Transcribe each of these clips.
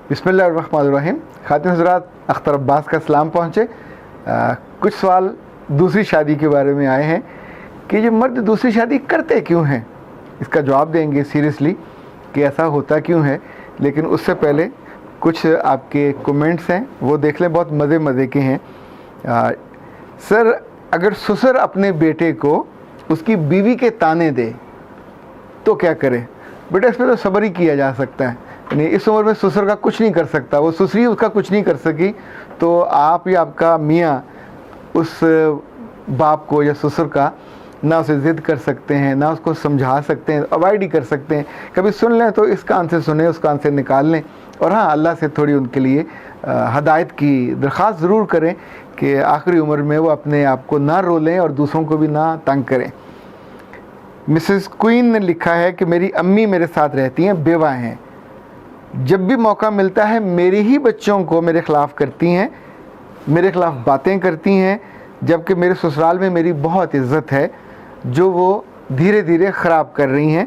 बिस्मिल्लाहिर्रहमानिर्रहीम। खातिन हज़रात, अख्तर अब्बास का सलाम पहुँचे। कुछ सवाल दूसरी शादी के बारे में आए हैं कि ये मर्द दूसरी शादी करते क्यों हैं। इसका जवाब देंगे सीरियसली कि ऐसा होता क्यों है। लेकिन उससे पहले कुछ आपके कमेंट्स हैं वो देख लें, बहुत मज़े के हैं। सर, अगर ससुर अपने बेटे को उसकी बीवी के ताने दे तो क्या करे? बेटा, इसमें तो सब्र ही किया जा सकता है। यानी इस उम्र में ससुर का कुछ नहीं कर सकता, वो ससुरी उसका कुछ नहीं कर सकी, तो आप या आपका मियाँ उस बाप को या ससुर का ना उसे ज़िद कर सकते हैं, ना उसको समझा सकते हैं, अवॉइड ही कर सकते हैं। कभी सुन लें तो इस कान से सुने, उस कान से निकाल लें। और हाँ, अल्लाह से थोड़ी उनके लिए हदायत की दरख्वास्त ज़रूर करें कि आखिरी उम्र में वो अपने आप को ना रोलें और दूसरों को भी ना तंग करें। मिसेस क्वीन ने लिखा है कि मेरी अम्मी मेरे साथ रहती हैं, बेवा हैं। जब भी मौका मिलता है मेरे ही बच्चों को मेरे ख़िलाफ़ करती हैं, मेरे ख़िलाफ़ बातें करती हैं, जबकि मेरे ससुराल में मेरी बहुत इज़्ज़त है जो वो धीरे धीरे ख़राब कर रही हैं।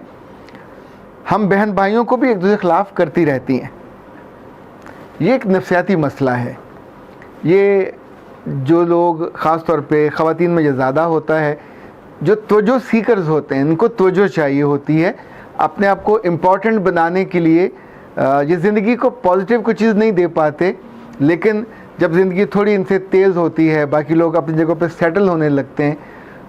हम बहन भाइयों को भी एक दूसरे के ख़िलाफ़ करती रहती हैं। ये एक नफ्सियाती मसला है। ये जो लोग ख़ास तौर पे ख़वातीन में ये ज़्यादा होता है, जो तवज्जो सीकर्स होते हैं, इनको तवज्जो चाहिए होती है अपने आप को इम्पॉर्टेंट बनाने के लिए। ये ज़िंदगी को पॉजिटिव कोई चीज़ नहीं दे पाते, लेकिन जब ज़िंदगी थोड़ी इनसे तेज़ होती है, बाकी लोग अपनी जगह पे सेटल होने लगते हैं,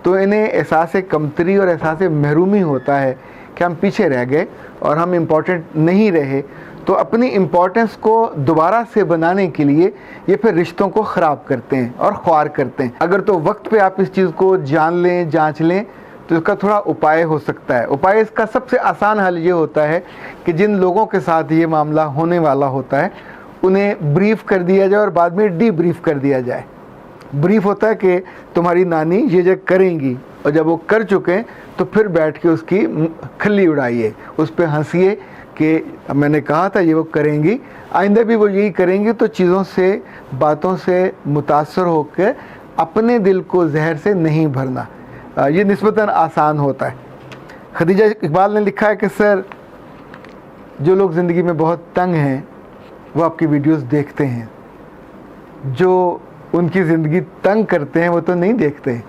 तो इन्हें एहसास कमतरी और एहसास महरूमी होता है कि हम पीछे रह गए और हम इम्पॉर्टेंट नहीं रहे। तो अपनी इम्पोर्टेंस को दोबारा से बनाने के लिए ये फिर रिश्तों को ख़राब करते हैं और ख्वार करते हैं। अगर तो वक्त पे आप इस चीज़ को जान लें, जांच लें, तो इसका थोड़ा उपाय हो सकता है। उपाय इसका सबसे आसान हल ये होता है कि जिन लोगों के साथ ये मामला होने वाला होता है उन्हें ब्रीफ कर दिया जाए और बाद में डीब्रीफ कर दिया जाए। ब्रीफ होता है कि तुम्हारी नानी ये करेंगी, और जब वो कर चुके तो फिर बैठ के उसकी खल्ली उड़ाइए, उस पर हंसिए कि मैंने कहा था ये वो करेंगी, आइंदा भी वो यही करेंगी। तो चीज़ों से, बातों से मुतासर होकर अपने दिल को जहर से नहीं भरना, ये निस्बतन आसान होता है। खदीजा इकबाल ने लिखा है कि सर, जो लोग ज़िंदगी में बहुत तंग हैं वो आपकी वीडियोस देखते हैं, जो उनकी ज़िंदगी तंग करते हैं वो तो नहीं देखते,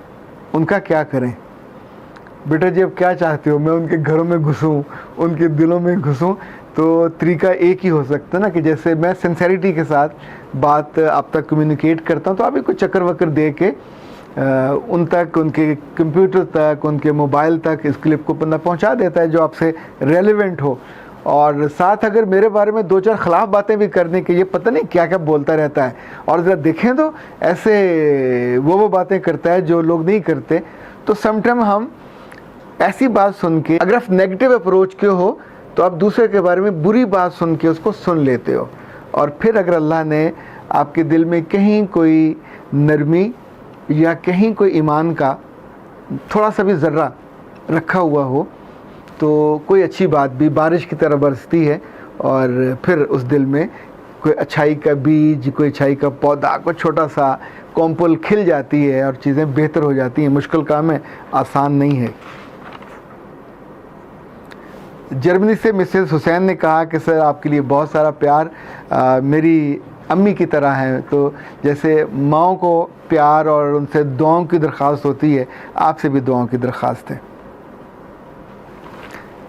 उनका क्या करें? बेटा जी, अब क्या चाहते हो, मैं उनके घरों में घुसूँ, उनके दिलों में घुसूँ? तो तरीका एक ही हो सकता है ना कि जैसे मैं सिंसेरिटी के साथ बात आप तक कम्युनिकेट करता हूँ, तो आप भी कोई चक्कर वक्कर दे के उन तक, उनके कंप्यूटर तक, उनके मोबाइल तक इस क्लिप को बंदा पहुँचा देता है जो आपसे रेलेवेंट हो। और साथ अगर मेरे बारे में दो चार ख़िलाफ़ बातें भी करने की, ये पता नहीं क्या क्या बोलता रहता है, और ज़रा देखें तो ऐसे वो बातें करता है जो लोग नहीं करते। तो समटाइम हम ऐसी बात सुन के, अगर आप नेगेटिव अप्रोच के हो तो आप दूसरे के बारे में बुरी बात सुन के उसको सुन लेते हो, और फिर अगर अल्लाह ने आपके दिल में कहीं कोई नरमी या कहीं कोई ईमान का थोड़ा सा भी ज़र्रा रखा हुआ हो, तो कोई अच्छी बात भी बारिश की तरह बरसती है, और फिर उस दिल में कोई अच्छाई का बीज, कोई अच्छाई का पौधा, कोई छोटा सा कॉम्पल खिल जाती है और चीज़ें बेहतर हो जाती हैं। मुश्किल काम है, आसान नहीं है। जर्मनी से मिसेस हुसैन ने कहा कि सर, आपके लिए बहुत सारा प्यार, मेरी अम्मी की तरह हैं। तो जैसे माँओं को प्यार और उनसे दुआओं की दरख्वास्त होती है, आपसे भी दुआओं की दरख्वास्त है।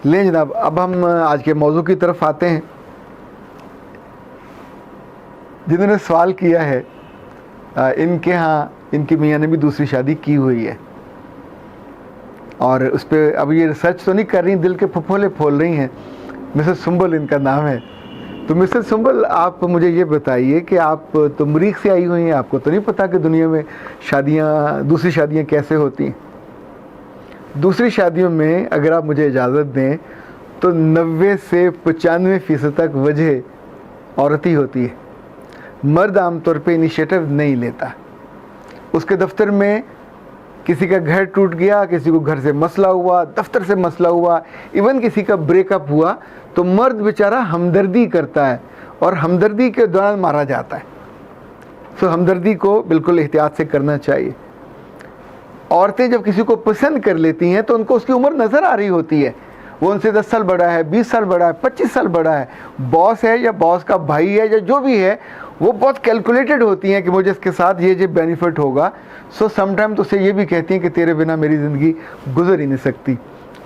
लें जनाब, अब हम आज के मौजू की तरफ आते हैं। जिन्होंने सवाल किया है, इनके यहाँ इनकी मियाँ ने भी दूसरी शादी की हुई है, और उस पर अब ये रिसर्च तो नहीं कर रही, दिल के फफोले खोल रही हैं। मिसेस सुंबल इनका नाम है। तो मिसेस सुंबल, आप मुझे ये बताइए कि आप तो मरीख से आई हुई हैं, आपको तो नहीं पता कि दुनिया में शादियाँ, दूसरी शादियाँ कैसे होती हैं। दूसरी शादियों में अगर आप मुझे इजाज़त दें तो 90 से 95% तक वजह औरत ही होती है। मर्द आमतौर पे इनिशिएटिव नहीं लेता। उसके दफ्तर में किसी का घर टूट गया, किसी को घर से मसला हुआ, दफ्तर से मसला हुआ, इवन किसी का ब्रेकअप हुआ, तो मर्द बेचारा हमदर्दी करता है और हमदर्दी के दौरान मारा जाता है। तो हमदर्दी को बिल्कुल एहतियात से करना चाहिए। औरतें जब किसी को पसंद कर लेती हैं तो उनको उसकी उम्र नज़र आ रही होती है, वो उनसे 10 साल बड़ा है, 20 साल बड़ा है, 25 साल बड़ा है, बॉस है या बॉस का भाई है या जो भी है, वो बहुत कैलकुलेटेड होती हैं कि मुझे इसके साथ ये बेनिफिट होगा। सो समटाइम तो उसे ये भी कहती हैं कि तेरे बिना मेरी ज़िंदगी गुजर ही नहीं सकती।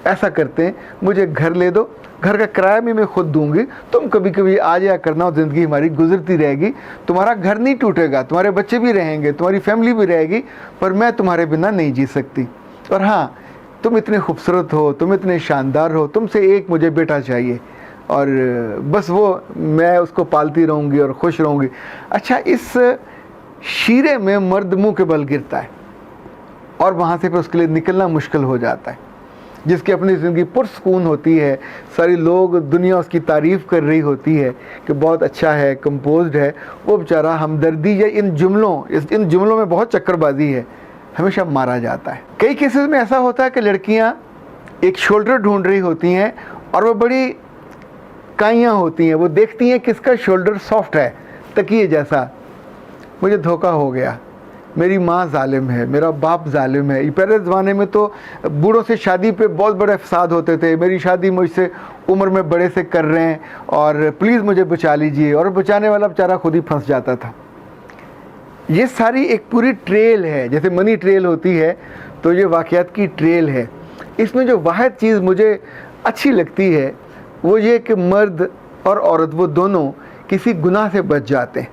ऐसा करते हैं, मुझे घर ले दो, घर का किराया भी मैं खुद दूंगी, तुम कभी कभी आ जाया करना और ज़िंदगी हमारी गुजरती रहेगी, तुम्हारा घर नहीं टूटेगा, तुम्हारे बच्चे भी रहेंगे, तुम्हारी फैमिली भी रहेगी, पर मैं तुम्हारे बिना नहीं जी सकती। और हाँ, तुम इतने खूबसूरत हो, तुम इतने शानदार हो, तुमसे एक मुझे बेटा चाहिए और बस वो मैं उसको पालती रहूँगी और खुश रहूँगी। अच्छा, इस शीरे में मर्द मुंह के बल गिरता है और वहाँ से फिर उसके लिए निकलना मुश्किल हो जाता है। जिसकी अपनी ज़िंदगी पुरसकून होती है, सारी लोग दुनिया उसकी तारीफ़ कर रही होती है कि बहुत अच्छा है, कंपोज्ड है, वो बेचारा हमदर्दी या इन जुमलों में बहुत चक्करबाजी है, हमेशा मारा जाता है। कई केसेस में ऐसा होता है कि लड़कियां एक शोल्डर ढूंढ रही होती हैं और वो बड़ी काइयाँ होती हैं, वो देखती हैं किसका शोल्डर सॉफ्ट है, तकिए जैसा। मुझे धोखा हो गया, मेरी माँ जालिम है, मेरा बाप जालिम है। पहले ज़माने में तो बूढ़ों से शादी पे बहुत बड़े फसाद होते थे, मेरी शादी मुझसे उम्र में बड़े से कर रहे हैं और प्लीज़ मुझे बचा लीजिए, और बचाने वाला बेचारा खुद ही फंस जाता था। ये सारी एक पूरी ट्रेल है, जैसे मनी ट्रेल होती है तो ये वाक़यात की ट्रेल है। इसमें जो वाहिद चीज़ मुझे अच्छी लगती है वो ये कि मर्द और औरत वो दोनों किसी गुनाह से बच जाते हैं,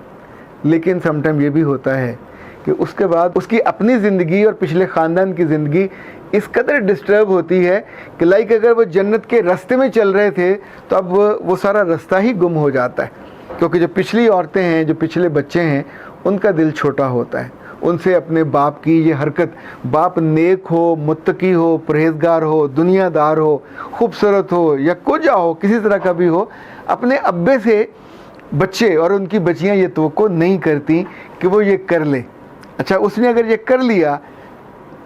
लेकिन समटाइम ये भी होता है कि उसके बाद उसकी अपनी ज़िंदगी और पिछले ख़ानदान की ज़िंदगी इस कदर डिस्टर्ब होती है कि लाइक अगर वो जन्नत के रास्ते में चल रहे थे तो अब वो सारा रास्ता ही गुम हो जाता है, क्योंकि जो पिछली औरतें हैं, जो पिछले बच्चे हैं, उनका दिल छोटा होता है। उनसे अपने बाप की ये हरकत, बाप नेक हो, मुत्तकी हो, परहेजगार हो, दुनियादार हो, खूबसूरत हो या कुजा हो, किसी तरह का भी हो, अपने अब्बे से बच्चे और उनकी बच्चियां ये तवक्को नहीं करती कि वो ये कर ले। अच्छा, उसने अगर ये कर लिया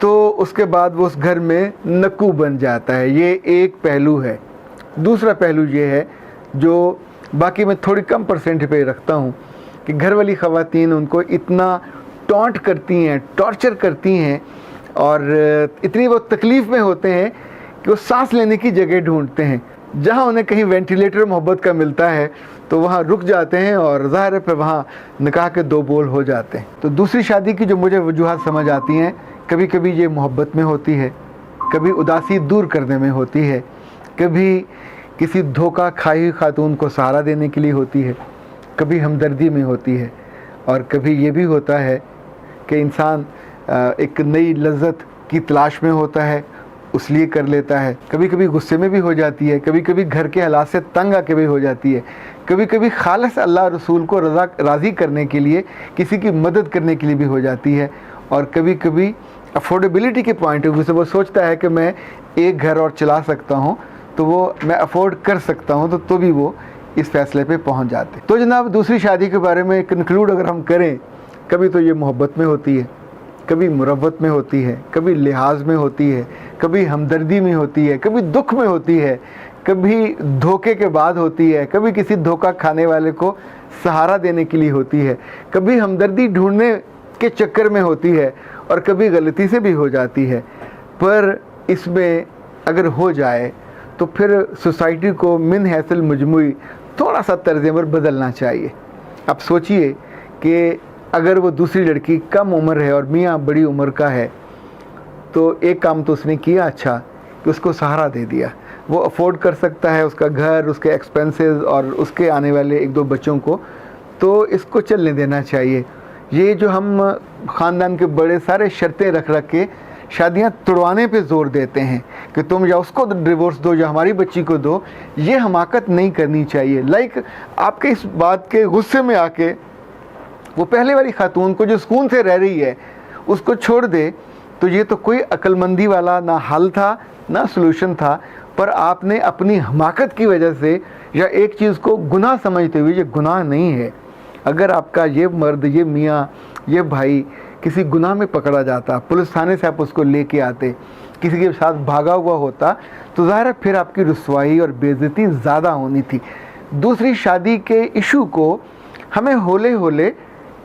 तो उसके बाद वो उस घर में नक्कू बन जाता है। ये एक पहलू है। दूसरा पहलू ये है जो बाकी मैं थोड़ी कम परसेंट पे रखता हूँ कि घर वाली ख़वातीन उनको इतना टॉन्ट करती हैं, टॉर्चर करती हैं और इतनी वो तकलीफ़ में होते हैं कि वो सांस लेने की जगह ढूंढते हैं। जहाँ उन्हें कहीं वेंटिलेटर मोहब्बत का मिलता है तो वहाँ रुक जाते हैं और ज़ाहिर है फिर वहाँ निकाह के दो बोल हो जाते हैं। तो दूसरी शादी की जो मुझे वजूहात समझ आती हैं, कभी कभी ये मोहब्बत में होती है, कभी उदासी दूर करने में होती है, कभी किसी धोखा खाई हुई खातून को सहारा देने के लिए होती है, कभी हमदर्दी में होती है, और कभी ये भी होता है कि इंसान एक नई लज्जत की तलाश में होता है, उस लिए कर लेता है। कभी कभी गुस्से में भी हो जाती है, कभी कभी घर के हालात से तंग आके भी हो जाती है, कभी कभी खालिस अल्लाह रसूल को राज़ी करने के लिए, किसी की मदद करने के लिए भी हो जाती है, और कभी कभी अफोर्डेबिलिटी के पॉइंट ऑफ व्यू से वो सोचता है कि मैं एक घर और चला सकता हूँ, तो वो मैं अफोर्ड कर सकता हूँ, तो भी वो इस फैसले पे पहुँच जाते। तो जनाब, दूसरी शादी के बारे में कंक्लूड अगर हम करें, कभी तो ये मोहब्बत में होती है, कभी मुरव्वत में होती है, कभी लिहाज में होती है, कभी हमदर्दी में होती है, कभी दुख में होती है, कभी धोखे के बाद होती है, कभी किसी धोखा खाने वाले को सहारा देने के लिए होती है, कभी हमदर्दी ढूंढने के चक्कर में होती है, और कभी गलती से भी हो जाती है। पर इसमें अगर हो जाए तो फिर सोसाइटी को मिन हैसल मजमूई थोड़ा सा तर्ज़ अमल बदलना चाहिए। अब सोचिए कि अगर वो दूसरी लड़की कम उम्र है और मियाँ बड़ी उम्र का है, तो एक काम तो उसने किया अच्छा कि उसको सहारा दे दिया। वो अफोर्ड कर सकता है उसका घर, उसके एक्सपेंसेस और उसके आने वाले एक दो बच्चों को, तो इसको चलने देना चाहिए। ये जो हम ख़ानदान के बड़े सारे शर्तें रख के शादियां तोड़वाने पे ज़ोर देते हैं कि तुम या उसको डिवोर्स दो या हमारी बच्ची को दो, ये हमाकत नहीं करनी चाहिए। लाइक आपके इस बात के गुस्से में आके वो पहले वाली खातून को जो सुकून से रह रही है उसको छोड़ दे, तो ये तो कोई अक्लमंदी वाला ना हल था ना सलूशन था। पर आपने अपनी हमाकत की वजह से या एक चीज़ को गुनाह समझते हुए, ये गुनाह नहीं है। अगर आपका ये मर्द, ये मियाँ, ये भाई किसी गुनाह में पकड़ा जाता, पुलिस थाने से आप उसको लेके आते, किसी के साथ भागा हुआ होता, तो ज़ाहिर है फिर आपकी रुसवाई और बेइज्जती ज़्यादा होनी थी। दूसरी शादी के इशू को हमें होले होले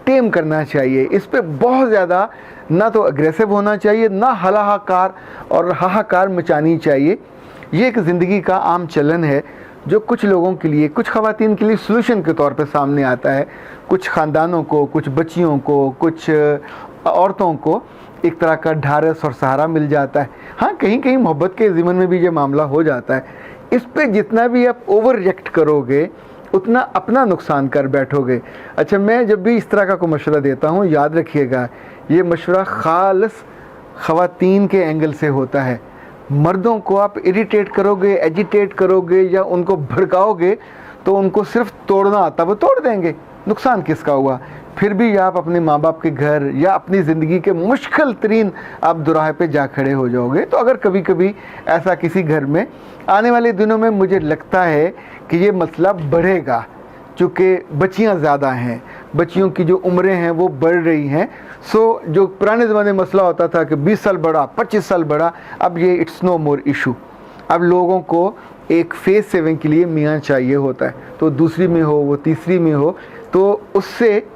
टेम करना चाहिए। इस पे बहुत ज़्यादा ना तो अग्रेसिव होना चाहिए, ना हलाहाकार और हाहाकार मचानी चाहिए। ये एक ज़िंदगी का आम चलन है जो कुछ लोगों के लिए, कुछ ख़वातीन के लिए सॉल्यूशन के तौर पे सामने आता है। कुछ ख़ानदानों को, कुछ बच्चियों को, कुछ औरतों को एक तरह का ढारस और सहारा मिल जाता है। हाँ, कहीं कहीं मोहब्बत के ज़िमन में भी ये मामला हो जाता है। इस पे जितना भी आप ओवर रिएक्ट करोगे उतना अपना नुकसान कर बैठोगे। अच्छा, मैं जब भी इस तरह का कोई मशवरा देता हूँ, याद रखिएगा ये मशवरा ख़ालिस ख़वातीन के एंगल से होता है। मर्दों को आप इरिटेट करोगे, एजिटेट करोगे या उनको भड़काओगे तो उनको सिर्फ तोड़ना आता, वो तोड़ देंगे, नुकसान किसका हुआ। फिर भी आप अपने माँ बाप के घर या अपनी ज़िंदगी के मुश्किल तरीन आप दुराहे पे जा खड़े हो जाओगे। तो अगर कभी कभी ऐसा किसी घर में आने वाले दिनों में मुझे लगता है कि ये मसला बढ़ेगा, चूँकि बच्चियाँ ज़्यादा हैं, बच्चियों की जो उम्रें हैं वो बढ़ रही हैं। सो जो पुराने ज़माने में मसला होता था कि 20 साल बढ़ा, 25 साल बढ़ा, अब ये इट्स नो मोर इशू। अब लोगों को एक फेस सेविंग के लिए मियाँ चाहिए होता है, तो दूसरी में हो, वो तीसरी में हो, तो उससे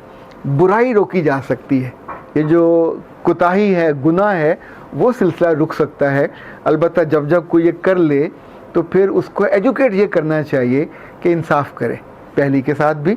बुराई रोकी जा सकती है। ये जो कोताही है, गुनाह है, वो सिलसिला रुक सकता है। अलबत्ता जब जब कोई ये कर ले तो फिर उसको एजुकेट ये करना चाहिए कि इंसाफ करे, पहली के साथ भी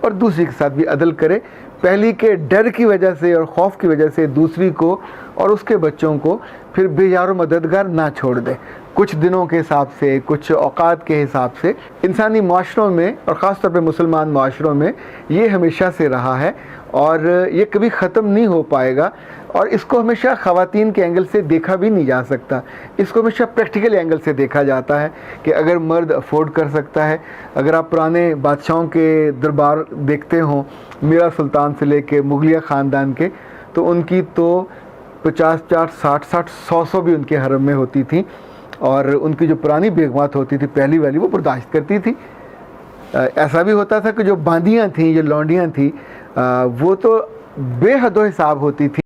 और दूसरी के साथ भी अदल करे। पहली के डर की वजह से और खौफ की वजह से दूसरी को और उसके बच्चों को फिर बेयारो मददगार ना छोड़ दे। कुछ दिनों के हिसाब से, कुछ औकात के हिसाब से इंसानी माशरों में और ख़ास तौर पे मुसलमान माशरों में ये हमेशा से रहा है और ये कभी ख़त्म नहीं हो पाएगा। और इसको हमेशा ख़वातीन के एंगल से देखा भी नहीं जा सकता, इसको हमेशा प्रैक्टिकल एंगल से देखा जाता है कि अगर मर्द अफोर्ड कर सकता है। अगर आप पुराने बादशाहों के दरबार देखते हों, मीरा सुल्तान से लेके मुगलिया ख़ानदान के, तो उनकी तो 50-50, 60-60, 100-100 भी उनके हरम में होती थी। और उनकी जो पुरानी बेगमात होती थी, पहली वाली, वो बर्दाश्त करती थी। ऐसा भी होता था कि जो बांदियाँ थीं, जो लौंडियाँ थीं, वो तो बेहद हिसाब होती थी।